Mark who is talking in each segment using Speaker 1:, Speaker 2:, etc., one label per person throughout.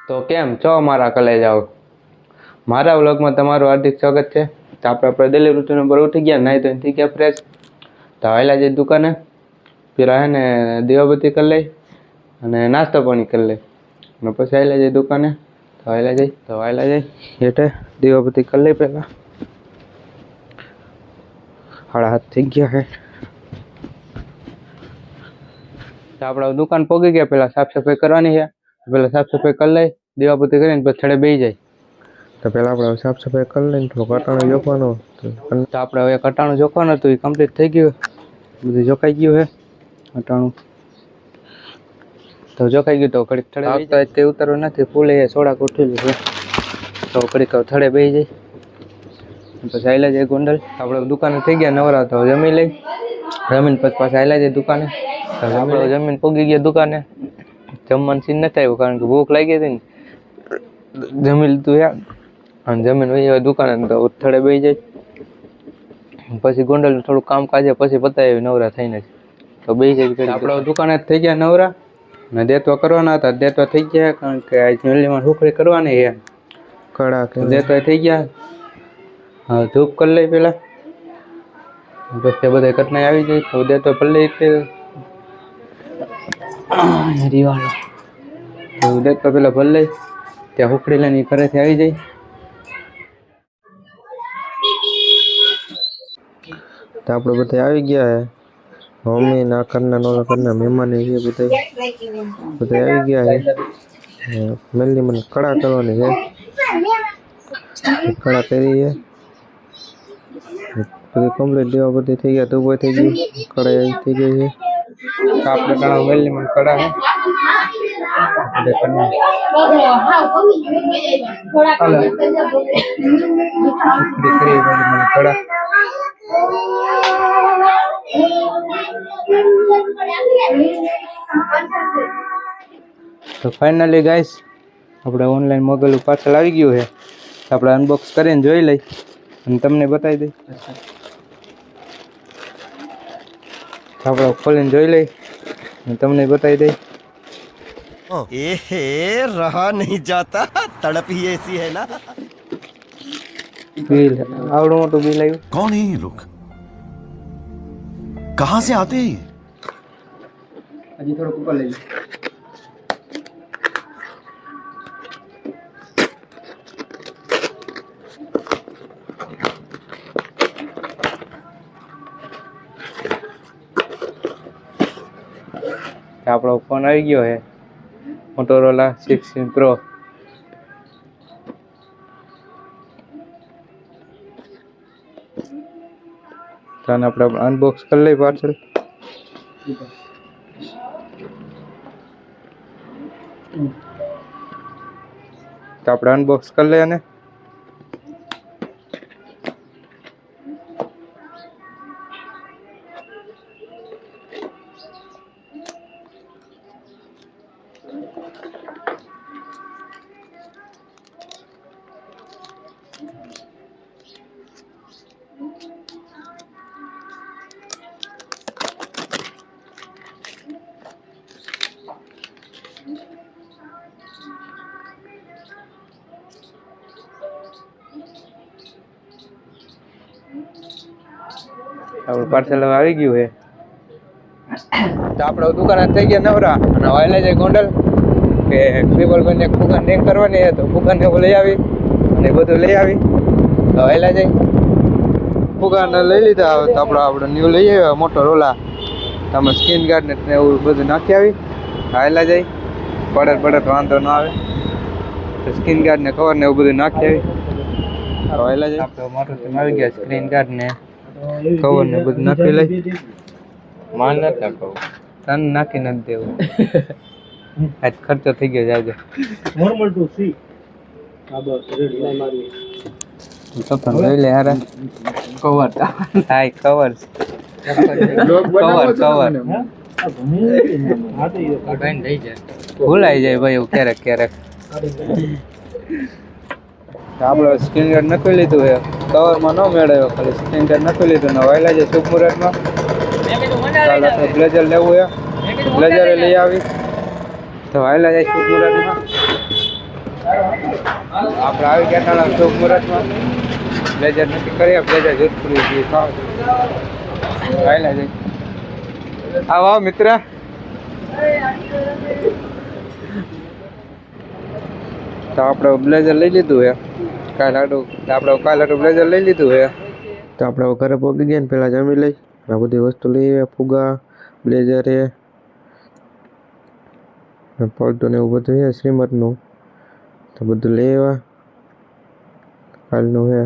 Speaker 1: તો કેમ છો મારા કલેજાઓ, મારા વ્લોગમાં તમારું હાર્દિક સ્વાગત છે। તો આપણે ડેલી રૂટીન ઉપર ઉઠી ગયા, નાહી ધોઈને થઈ ગયા ફ્રેશ। તો આવેલા જઈ દુકાને, પેલા હે ને દીવાબત્તી કરી લઈ અને નાસ્તો પાણી કરી લઈ અને પછી આવેલા જઈ દુકાને। તો આવેલા જઈ હેઠે દીવાબત્તી કરી લઈ પહેલાં। 7:30 થઈ ગયા છે। તો આપણે દુકાન પહોંચી ગયા, પહેલાં સાફ સફાઈ કરવાની છે। પહેલાં સાફ સફાઈ કરી લઈ, દીવાબત્તી કરીને પછી થડે બેસી જાય। તો પહેલાં આપણે સાફ સફાઈ કરી લઈને થોડું કટાણું જોખવાનું, તો આપણે હવે કટાણું જોખવાનું હતું, એ કમ્પ્લીટ થઈ ગયું, બધું જોખાઈ ગયું છે કટાણું। તો જોખાઈ ગયું તો ઘડીક થડે બેસી જાય, તે ઉતારવું નથી, ફૂલે સોડા ઉઠેલું છે, તો ઘડીક થડે બેસી જાય પછી આવેલા જાય ગોંડલ। આપણે દુકાને થઈ ગયા નવરા, તો જમી લઈ, જમીન પછી પાછા આવેલા જાય દુકાને। તો આપણે જમીન પહોંચી ગયા દુકાને, જમવાનું સીન નથી આવ્યું કારણ કે ભૂખ લાગી હતી ને, જમી લીધું યાર અને જમીન વહી આવે દુકાને, તો થડે બેસી જાય પછી ગોંડલ થોડું કામ કાજે પછી પતાવી નવરા થઈને જ, તો બેસી જાય। આપણે દુકાને થઈ ગયા નવરા ને દેતવા કરવાના હતા, દેતવા થઈ ગયા કારણ કે આજ મેલીમાં સુખડી કરવાની છે કડા, દેતવા થઈ ગયા। હા ધૂપ કરી લઈ પેલા, પછી બધા કટનાઈ આવી જાય તો દેતવા કરી લઈ દિવાલો, તો દેતવા પેલા ભરી લઈ, ત્યાં સુખડી લઈને ઘરેથી આવી જાય। તો આપણે બધા આવી ગયા છે, મમ્મી ના ઘરના નોલા ઘરના મહેમાન છે, બધા આવી ગયા છે। મેલી મને કડા કરવાની છે, કડા કરી છે બધી કમ્પ્લીટ, દેવા બધી થઈ ગયા, ધૂપ થઈ ગઈ, કડા થઈ ગઈ છે। આપણે ઘણા મેલી મને કડા છે કડા। તો ફાઇનલી ગાઈસ આપણે ઓનલાઈન મોગેલું પાર્સલ આવી ગયું છે, આપણે અનબોક્સ કરીને જોઈ લઈ અને તમને બતાવી દઈ। આપણે ખોલીને જોઈ લઈ અને તમને બતાવી દઈ।
Speaker 2: रहा नहीं जाता, तड़प ही ऐसी है ना।
Speaker 1: बिल आवड़ो मोटो बिल आयो।
Speaker 2: कौन है ये लोग, कहां से आते हैं?
Speaker 1: अजी थोड़ा ऊपर ले लो। આપણો ફોન આવી ગયો છે, મોટોરોલા 16 પ્રો। તો આપણે અનબોક્સ કરી લઈ પાર્સલ। તો આપણે અનબોક્સ કરી લઈએ ને આપણું પાર્સલ હવે આવી ગયું છે। તો આપણે દુકાને થઈ ગયા નવરા અને વાયલા જાય ગોંડલ કે ક્રિબલબેન એક ફુગાન નેક કરવાની છે, તો ફુગાન ને લઈ આવી અને બધું લઈ આવી। તો વાયલા જાય ફુગાન લઈ લીધા, તો આપણે ન્યૂ લઈ આવ્યા મોટોરોલા, તમે સ્ક્રીન ગાર્ડ ને એવું બધું નાખી આવી। વાયલા જાય પડત વાંધો ન આવે, તો સ્ક્રીન ગાર્ડ ને કવર ને એવું બધું નાખી આવી। તો વાયલા જાય આપણે મોટો આવી ગયા, સ્ક્રીન ગાર્ડ ને કવર ને બધું નાખી લઈ, માલ નથી નાખવું, તન નાખી નથી દેવું, આજ ખર્ચો થઈ ગયો જાજો નોર્મલ ટુ સી આ બસ રેડી મારી તો પણ લઈ લે હારા કવર હાય કવર ભૂલાઈ જાય ભાઈ એવું ક્યારેક આપણે સ્ક્રીન ગાર્ડ નાખી લીધું છે, કવરમાં ન મેળવ્યો, ખાલી સ્ક્રીન ગાર્ડ નાખી લીધું ને વાયલા છે શુભ મુહૂર્તમાં। બ્લેઝર લેવું છે, બ્લેઝર લઈ આવી, તો વાયલા જાય શુભ મુહૂર્તમાં। આપણે આવી ગયા હતા શુભ મુહૂર્તમાં બ્લેઝર નક્કી કરીએ બ્લેઝર જોધપુરી જે ખાવ આવેલા છે આવો મિત્ર તો આપણે બ્લેઝર લઈ લીધું હે કાલ આટું બ્લેઝર લઈ લીધું હે તો આપણે ઘરે પહોંચી ગયા ને પહેલાં જમી લઈ આ બધી વસ્તુ લઈ આવ્યા ફુગા બ્લેઝર હે પલટું ને એવું બધું છે શ્રીમદનું તો બધું લઈ આવ્યા કાલનું હે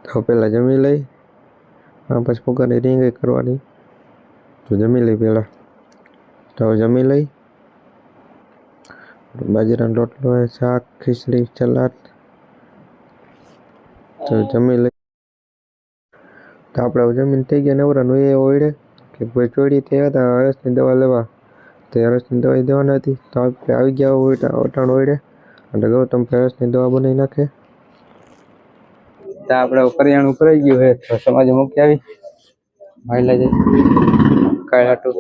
Speaker 1: તો પહેલાં જમી લઈ પછી ફુગાની રીંગ કરવાની તો જમી લઈ પહેલાં તો જમી લઈ બાજરાનો રોટલો હોય શાક ખીચડી સલાડ તો જમી લઈ તો આપણે જમીન થઈ ગયા નવરાનું એ ઓળે કે ભાઈ ચોરી થયા હતા હરસની દવા લેવા તો હરસની દવા દેવાની હતી તો આપણે આવી ગયા અટાણ ઓળે એટલે ગૌતમ હરસની દવા બનાવી નાખે તો આપણે કરિયાણું ભરાઈ ગયું છે તો સમાજે મૂકી આવી માયલા જાય કાંઈ હાટું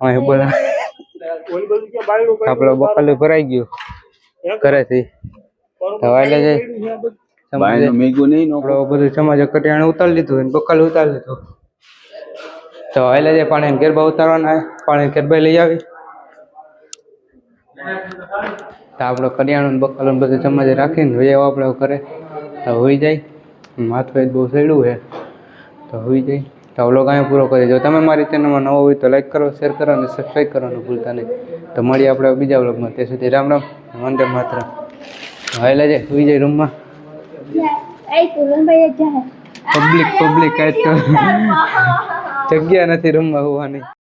Speaker 1: હા બોલા આપણે બકાલું ભરાઈ ગયું ઘરેથી તો વાયલા જાય બધું સમાજે કરિયાણું ઉતારી લીધું બકાલું ઉતારી લીધું તો વાયલા જાય પાણી ગરબા ઉતારવાના પાણી ગરબા લઈ આવી તો આપણે કરિયાણું બકાલું બધું સમાજે રાખીને વહી આપણે ઘરે તો હોઈ જાય માથું બહુ સડ્યું છે તો હોઈ જાય તો વ્લોગ અહીંયા પૂરો કરી જો તમે મારી ચેનલમાં નવો હોય તો લાઈક કરો શેર કરો અને સબસ્ક્રાઈબ કરવાનું ભૂલતા નહીં તો મળીએ આપણે બીજા વ્લોગમાં ત્યાં સુધી રામ રામ વંદે માતરમ હાલે જાય હોઈ જાય રૂમમાં પબ્લિક કાંઈ તો જગ્યા નથી રૂમમાં હોવાની